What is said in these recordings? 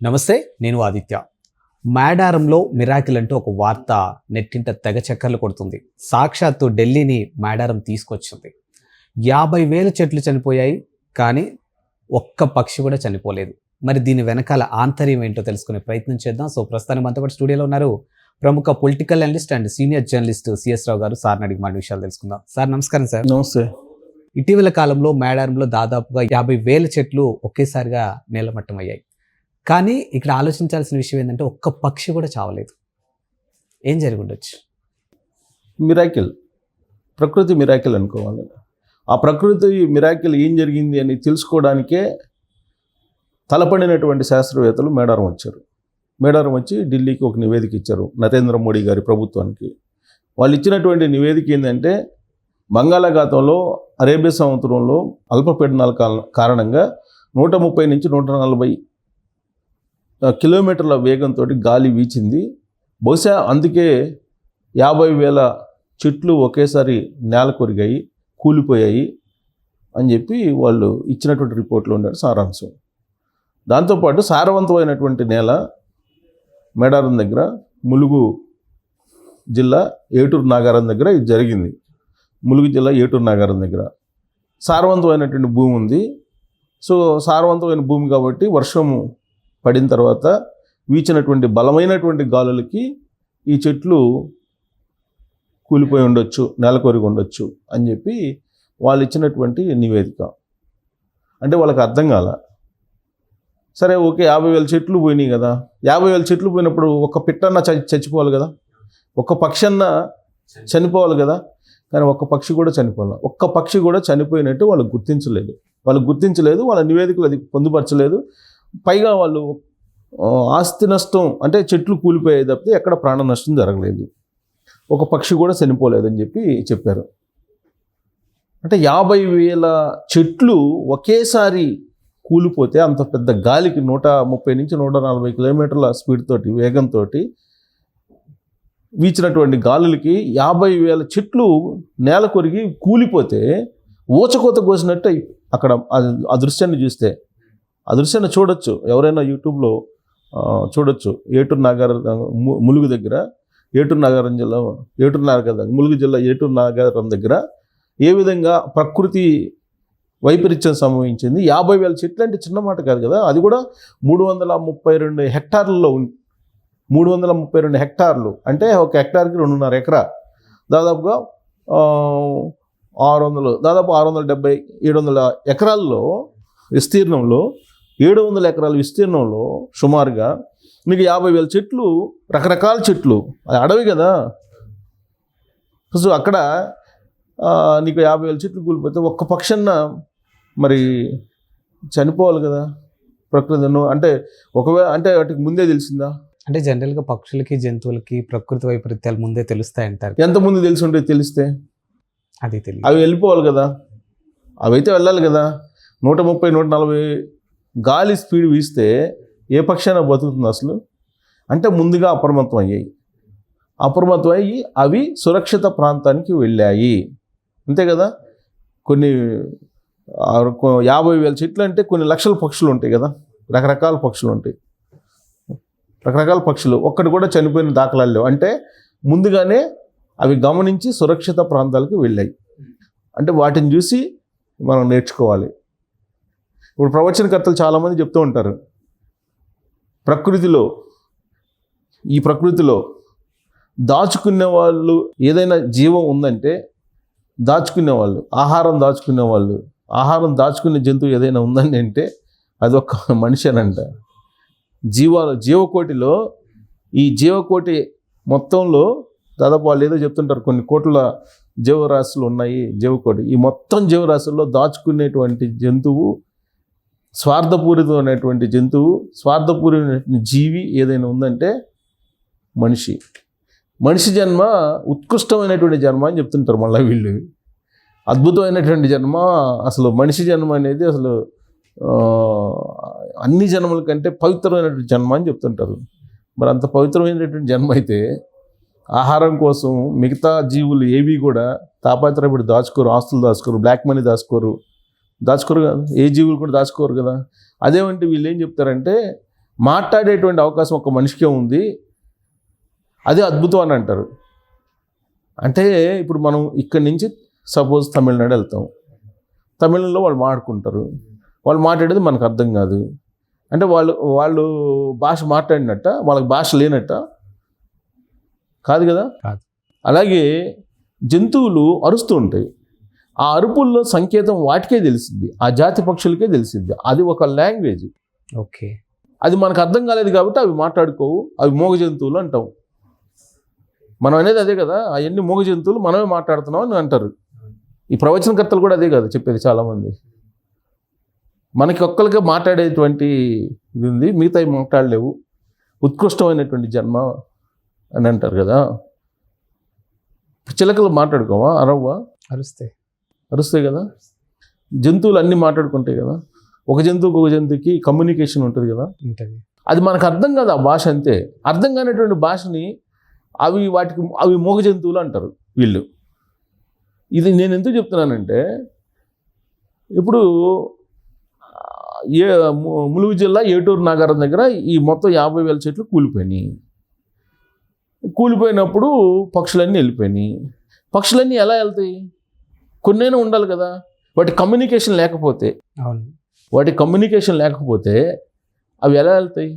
నమస్తే, నేను ఆదిత్య. మేడారంలో మిరాకిల్ అంటూ ఒక వార్త నెట్టింట తెగ చక్కర్లు కొడుతుంది. సాక్షాత్తు ఢిల్లీని మేడారం తీసుకొచ్చింది. 50,000 చెట్లు చనిపోయాయి, కానీ ఒక్క పక్షి కూడా చనిపోలేదు. మరి దీని వెనకాల ఆంతర్యం ఏంటో తెలుసుకునే ప్రయత్నం చేద్దాం. సో ప్రస్తుతానికి మనతో పాటు స్టూడియోలో ఉన్నారు ప్రముఖ political analyst and senior journalist CS Rao garu. సార్ని అడిగి మన విషయాలు తెలుసుకుందాం. సార్ నమస్కారం. సార్ నమస్తే. ఇటీవల కాలంలో మేడారంలో దాదాపుగా 50,000 చెట్లు ఒకేసారిగా నేలమట్టం అయ్యాయి. కానీ ఇక్కడ ఆలోచించాల్సిన విషయం ఏంటంటే ఒక్క పక్షి కూడా చావలేదు. ఏం జరిగి ఉండొచ్చు? మిరాకిల్, ప్రకృతి మిరాకిల్ అనుకోవాలి. ఆ ప్రకృతి మిరాకిల్ ఏం జరిగింది అని తెలుసుకోవడానికే తలపడినటువంటి శాస్త్రవేత్తలు మేడారం వచ్చారు. మేడారం వచ్చి ఢిల్లీకి ఒక నివేదిక ఇచ్చారు నరేంద్ర మోడీ గారి ప్రభుత్వానికి. వాళ్ళు ఇచ్చినటువంటి నివేదిక ఏంటంటే బంగాళాఖాతంలో అరేబియా సముద్రంలో అల్పపీడనాల కారణంగా 130 నుంచి 140 కిలోమీటర్ల వేగంతో గాలి వీచింది. బహుశా అందుకే 50,000 చెట్లు ఒకేసారి నేల కొరిగాయి, కూలిపోయాయి అని చెప్పి వాళ్ళు ఇచ్చినటువంటి రిపోర్ట్లో ఉండే సారాంశం. దాంతోపాటు సారవంతమైనటువంటి నేల మేడారం దగ్గర, ములుగు జిల్లా ఏటూరు నాగారం దగ్గర ఇది జరిగింది. ములుగు జిల్లా ఏటూరు నాగారం దగ్గర సారవంతమైనటువంటి భూమి ఉంది. సో సారవంతమైన భూమి కాబట్టి వర్షము పడిన తర్వాత వీచినటువంటి బలమైనటువంటి గాలులకి ఈ చెట్లు కూలిపోయి ఉండొచ్చు, నెలకొరిగి ఉండొచ్చు అని చెప్పి వాళ్ళు ఇచ్చినటువంటి నివేదిక. అంటే వాళ్ళకి అర్థం కాల. సరే ఓకే, 50,000 చెట్లు పోయినాయి కదా, 50,000 చెట్లు పోయినప్పుడు ఒక పిట్టన్న చచ్చిపోవాలి కదా, ఒక్క పక్షి అన్న చనిపోవాలి కదా. కానీ ఒక్క పక్షి కూడా చనిపోవాలి. ఒక్క పక్షి కూడా చనిపోయినట్టు వాళ్ళు గుర్తించలేదు. వాళ్ళ నివేదికలు అది పొందుపరచలేదు. పైగా వాళ్ళు ఆస్తి నష్టం అంటే చెట్లు కూలిపోయాయి తప్పితే ఎక్కడ ప్రాణ నష్టం జరగలేదు, ఒక పక్షి కూడా చనిపోలేదని చెప్పి చెప్పారు. అంటే 50,000 చెట్లు ఒకేసారి కూలిపోతే అంత పెద్ద గాలికి 130 నుంచి 140 కిలోమీటర్ల స్పీడ్ తోటి, వేగంతో వీచినటువంటి గాలులకి 50,000 చెట్లు నేల కొరిగి కూలిపోతే ఊచకోత కోసినట్టు అక్కడ ఆ దృశ్యాన్ని చూస్తే, ఆ దృశ్యాన్ని చూడొచ్చు, ఎవరైనా యూట్యూబ్లో చూడొచ్చు. ఏటూరు నాగారం, ములుగు దగ్గర, ములుగు జిల్లా ఏటూరు నాగారం దగ్గర ఏ విధంగా ప్రకృతి వైపరీత్యం సంభవించింది. 50,000 చెట్లు అంటే చిన్న మాట కాదు కదా. అది కూడా 332 హెక్టార్లలో 332 హెక్టార్లు అంటే ఒక హెక్టార్కి 2.5 ఎకరా, దాదాపుగా 670 700 ఎకరాల్లో విస్తీర్ణంలో, 700 ఎకరాల విస్తీర్ణంలో సుమారుగా మీకు 50,000 చెట్లు, రకరకాల చెట్లు, అది అడవి కదా. సో అక్కడ నీకు 50,000 చెట్లు కూలిపోతే ఒక్క పక్షన్న మరి చనిపోవాలి కదా ప్రకృతి. అంటే ఒకవేళ అంటే వాటికి ముందే తెలిసిందా? అంటే జనరల్గా పక్షులకి, జంతువులకి ప్రకృతి వైపరీత్యాలు ముందే తెలుస్తాయి అంటారు. ఎంత ముందు తెలిసి ఉంటే తెలిస్తే అది తెలియదు. అవి వెళ్ళిపోవాలి కదా, అవైతే వెళ్ళాలి కదా. 130 140 గాలి స్పీడ్ వీస్తే ఏ పక్షైనా బతుకుతుంది అసలు? అంటే ముందుగా అప్రమత్తం అయ్యి అవి సురక్షిత ప్రాంతానికి వెళ్ళాయి, అంతే కదా. కొన్ని 50,000 చెట్లు అంటే కొన్ని లక్షల పక్షులు ఉంటాయి కదా, రకరకాల పక్షులు ఒక్కటి కూడా చనిపోయిన దాఖలాలు లేవు. అంటే ముందుగానే అవి గమనించి సురక్షిత ప్రాంతాలకు వెళ్ళాయి. అంటే వాటిని చూసి మనం నేర్చుకోవాలి. ఇప్పుడు ప్రవచనకర్తలు చాలామంది చెప్తూ ఉంటారు, ఈ ప్రకృతిలో దాచుకునే వాళ్ళు, ఏదైనా జీవం ఉందంటే దాచుకునేవాళ్ళు, ఆహారం దాచుకునే జంతువు ఏదైనా ఉందని అంటే అది ఒక మనిషి అనంట. జీవకోటిలో, ఈ జీవకోటి మొత్తంలో దాదాపు వాళ్ళు ఏదో చెప్తుంటారు, కొన్ని కోట్ల జీవరాశులు ఉన్నాయి జీవకోటి. ఈ మొత్తం జీవరాశుల్లో దాచుకునేటువంటి జంతువు, స్వార్థపూరితమైనటువంటి జంతువు, స్వార్థపూరితమైన జీవి ఏదైనా ఉందంటే మనిషి జన్మ ఉత్కృష్టమైనటువంటి జన్మ అని చెప్తుంటారు. మళ్ళీ వీళ్ళు అద్భుతమైనటువంటి జన్మ, అసలు మనిషి జన్మ అనేది అసలు అన్ని జన్మల కంటే పవిత్రమైనటువంటి జన్మ అని చెప్తుంటారు. మరి అంత పవిత్రమైనటువంటి జన్మ అయితే ఆహారం కోసం మిగతా జీవులు ఏవి కూడా తాపాత్రపడి దాచుకోరు, ఆస్తులు దాచుకోరు, బ్లాక్ మనీ దాచుకోరు కదా, ఏ జీవులు కూడా దాచుకోరు కదా. అదేమంటే వీళ్ళు ఏం చెప్తారంటే మాట్లాడేటువంటి అవకాశం ఒక మనిషికే ఉంది, అదే అద్భుతం అని అంటారు. అంటే ఇప్పుడు మనం ఇక్కడి నుంచి సపోజ్ తమిళనాడు వెళ్తాం, తమిళంలో వాళ్ళు మాట్లాడుకుంటారు, వాళ్ళు మాట్లాడేది మనకు అర్థం కాదు. అంటే వాళ్ళు భాష మాట్లాడినట్ట, వాళ్ళకి భాష లేనట్ట కాదు కదా. అలాగే జంతువులు అరుస్తూ ఉంటాయి, ఆ అరుపుల్లో సంకేతం వాటికే తెలిసింది, ఆ జాతి పక్షులకే తెలిసింది, అది ఒక లాంగ్వేజ్. ఓకే, అది మనకు అర్థం కాలేదు కాబట్టి అవి మాట్లాడుకోవు, అవి మూగ జంతువులు అంటాం. మనం అనేది అదే కదా, అవన్నీ మూగ జంతువులు, మనమే మాట్లాడుతున్నాం అని అంటారు. ఈ ప్రవచనకర్తలు కూడా అదే కదా చెప్పేది చాలామంది. మనకి ఒక్కరికే మాట్లాడేటువంటి ఇది ఉంది, మిగతా మాట్లాడలేవు, ఉత్కృష్టమైనటువంటి జన్మ అని అంటారు కదా. చిలకలు మాట్లాడుకోవా, అరవ్వా? అరుస్తాయి కదా. జంతువులు అన్నీ మాట్లాడుకుంటాయి కదా. ఒక జంతువుకి ఒక జంతువుకి కమ్యూనికేషన్ ఉంటుంది కదా. అది మనకు అర్థం కాదు ఆ భాష, అంతే. అర్థం కానిటువంటి భాషని అవి మూగ జంతువులు అంటారు వీళ్ళు. ఇది నేను ఎందుకు చెప్తున్నానంటే, ఇప్పుడు ములుగు జిల్లా ఏటూరు నగరం దగ్గర ఈ మొత్తం 50,000 చెట్లు కూలిపోయినాయి. కూలిపోయినప్పుడు పక్షులన్నీ వెళ్ళిపోయినాయి. పక్షులన్నీ ఎలా వెళ్తాయి? కొన్నైనా ఉండాలి కదా. వాటి కమ్యూనికేషన్ లేకపోతే అవి ఎలా వెళ్తాయి?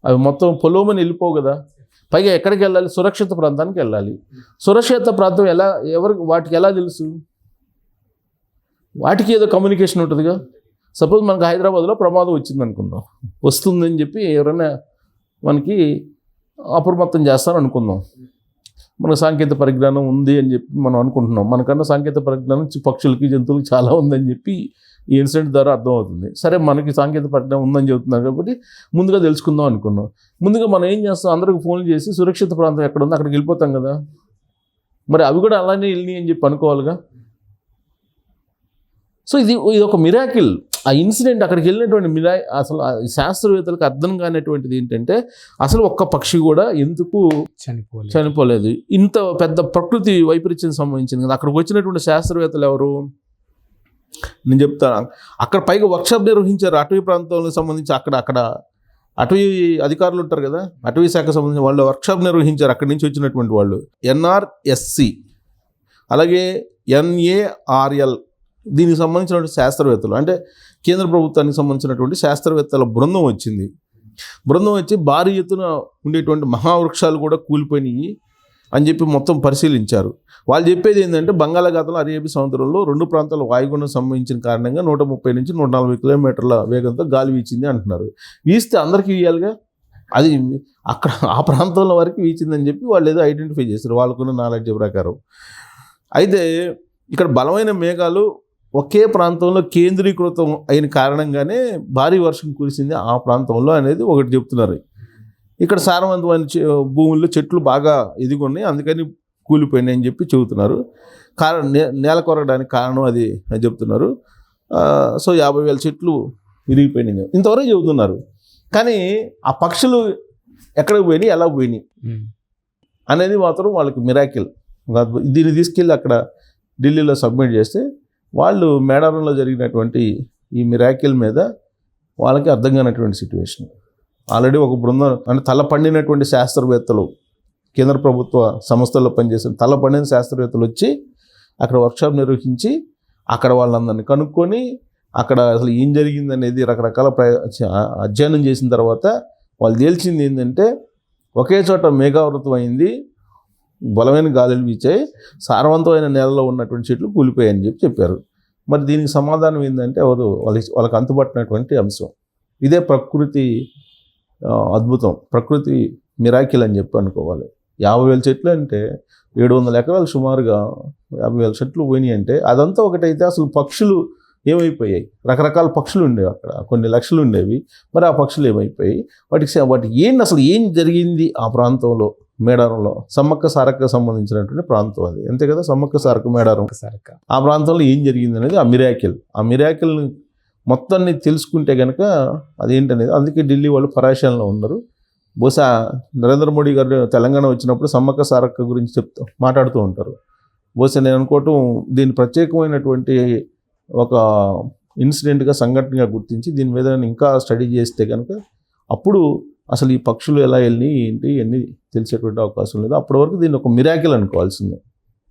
అవి మొత్తం పొలోమని వెళ్ళిపోవు కదా. పైగా ఎక్కడికి వెళ్ళాలి? సురక్షిత ప్రాంతానికి వెళ్ళాలి. సురక్షిత ప్రాంతం వాటికి ఎలా తెలుసు? వాటికి ఏదో కమ్యూనికేషన్ ఉంటుందిగా. సపోజ్ మనకు హైదరాబాద్లో ప్రమాదం వచ్చింది అనుకుందాం, వస్తుందని చెప్పి ఎవరైనా మనకి అప్రమత్తం చేస్తారని అనుకుందాం. మనకు సాంకేతిక పరిజ్ఞానం ఉంది అని చెప్పి మనం అనుకుంటున్నాం. మనకన్నా సాంకేతిక పరిజ్ఞానం పక్షులకి జంతువులకి చాలా ఉందని చెప్పి ఈ ఇన్సిడెంట్ ద్వారా అర్థమవుతుంది. సరే, మనకి సాంకేతిక పరిజ్ఞానం ఉందని చెబుతున్నారు కాబట్టి ముందుగా తెలుసుకుందాం అనుకున్నాం. ముందుగా మనం ఏం చేస్తాం? అందరికి ఫోన్లు చేసి సురక్షిత ప్రాంతం ఎక్కడ ఉందో అక్కడికి వెళ్ళిపోతాం కదా. మరి అవి కూడా అలానే వెళ్ళి అని చెప్పి అనుకోవాలిగా. సో ఇది ఒక మిరాకిల్. ఆ ఇన్సిడెంట్, అక్కడికి వెళ్ళినటువంటి అసలు శాస్త్రవేత్తలకు అర్థం కానిటువంటిది ఏంటంటే, అసలు ఒక్క పక్షి కూడా ఎందుకు చనిపోలేదు. ఇంత పెద్ద ప్రకృతి వైపరీత్యం సంబంధించింది కదా. అక్కడికి వచ్చినటువంటి శాస్త్రవేత్తలు ఎవరు నేను చెప్తాను. అక్కడ పైగా వర్క్షాప్ నిర్వహించారు అటవీ ప్రాంతాలకు సంబంధించి. అక్కడ అటవీ అధికారులు ఉంటారు కదా, అటవీ శాఖకు సంబంధించిన వాళ్ళు వర్క్షాప్ నిర్వహించారు. అక్కడి నుంచి వచ్చినటువంటి వాళ్ళు NRSC, అలాగే NARL, దీనికి సంబంధించినటువంటి శాస్త్రవేత్తలు, అంటే కేంద్ర ప్రభుత్వానికి సంబంధించినటువంటి శాస్త్రవేత్తల బృందం వచ్చి భారీ ఎత్తున ఉండేటువంటి మహావృక్షాలు కూడా కూలిపోయినాయి అని చెప్పి మొత్తం పరిశీలించారు. వాళ్ళు చెప్పేది ఏంటంటే, బంగాళాఖాతంలో అరేబియా సముద్రంలో 2 ప్రాంతాల వాయుగుండం సంభవించిన కారణంగా 130 నుంచి 140 కిలోమీటర్ల వేగంతో గాలి వీచింది అంటున్నారు. వీస్తే అందరికీ వీయాలిగా. అది అక్కడ ఆ ప్రాంతంలో వరకు వీచిందని చెప్పి వాళ్ళు ఏదో ఐడెంటిఫై చేశారు వాళ్ళకున్న నాలెడ్జ్ ప్రకారం. అయితే ఇక్కడ బలమైన మేఘాలు ఒకే ప్రాంతంలో కేంద్రీకృతం అయిన కారణంగానే భారీ వర్షం కురిసింది ఆ ప్రాంతంలో అనేది ఒకటి చెప్తున్నారు. ఇక్కడ సారవంతమైన భూముల్లో చెట్లు బాగా ఎదిగున్నాయి, అందుకని కూలిపోయినాయి అని చెప్పి చెబుతున్నారు. నేల కొరగడానికి కారణం అది అని చెప్తున్నారు. సో 50,000 చెట్లు విరిగిపోయినాయి ఇంతవరకు చెబుతున్నారు. కానీ ఆ పక్షులు ఎక్కడికి పోయినాయి, ఎలా పోయినాయి అనేది మాత్రం వాళ్ళకి మిరాకిల్. దీన్ని తీసుకెళ్ళి అక్కడ ఢిల్లీలో సబ్మిట్ చేస్తే వాళ్ళు మేడారంలో జరిగినటువంటి ఈ మిరాకిల్ మీద వాళ్ళకి అర్థం కానటువంటి సిచ్యువేషన్. ఆల్రెడీ ఒక బృందం, అంటే తలపండినటువంటి శాస్త్రవేత్తలు, కేంద్ర ప్రభుత్వ సంస్థల్లో పనిచేసిన తలపండిన శాస్త్రవేత్తలు వచ్చి అక్కడ వర్క్షాప్ నిర్వహించి అక్కడ వాళ్ళందరినీ కనుక్కొని అక్కడ అసలు ఏం జరిగింది అనేది రకరకాల అధ్యయనం చేసిన తర్వాత వాళ్ళు తేల్చింది ఏంటంటే, ఒకే చోట మేఘావృతం అయింది, బలమైన గాలులు వీచాయి, సారవంతమైన నేలలో ఉన్నటువంటి చెట్లు కూలిపోయాయని చెప్పారు. మరి దీనికి సమాధానం ఏంటంటే, వాళ్ళకి అంతుపట్టినటువంటి అంశం ఇదే ప్రకృతి అద్భుతం, ప్రకృతి మిరాకిల్ అని చెప్పి అనుకోవాలి. 50,000 చెట్లు అంటే 700 ఎకరాలు సుమారుగా 50,000 చెట్లు పోయినాయి అంటే అదంతా ఒకటైతే అసలు పక్షులు ఏమైపోయాయి? రకరకాల పక్షులు ఉండేవి అక్కడ, కొన్ని లక్షలు ఉండేవి. మరి ఆ పక్షులు ఏమైపోయాయి? వాటికి అసలు ఏం జరిగింది ఆ ప్రాంతంలో? మేడారంలో సమ్మక్క సారక్క సంబంధించినటువంటి ప్రాంతం అది, అంతే కదా. సమ్మక్క సారక్క మేడారం, ఆ ప్రాంతంలో ఏం జరిగింది అనేది ఆ మిరాకిల్ని మొత్తాన్ని తెలుసుకుంటే కనుక అదేంటనేది. అందుకే ఢిల్లీ వాళ్ళు పరాశంలో ఉన్నారు. బహుశా నరేంద్ర మోడీ గారు తెలంగాణ వచ్చినప్పుడు సమ్మక్క సారక్క గురించి మాట్లాడుతూ ఉంటారు. బహుశా నేను అనుకోవటం దీన్ని ప్రత్యేకమైనటువంటి ఒక ఇన్సిడెంట్గా, సంఘటనగా గుర్తించి దీని మీద ఇంకా స్టడీ చేస్తే కనుక అప్పుడు అసలు ఈ పక్షులు ఎలా వెళ్ళి ఏంటి అన్నీ తెలిసేటువంటి అవకాశం లేదు. అప్పటి వరకు దీన్ని ఒక మిరాకిల్ అనుకోవాల్సిందే.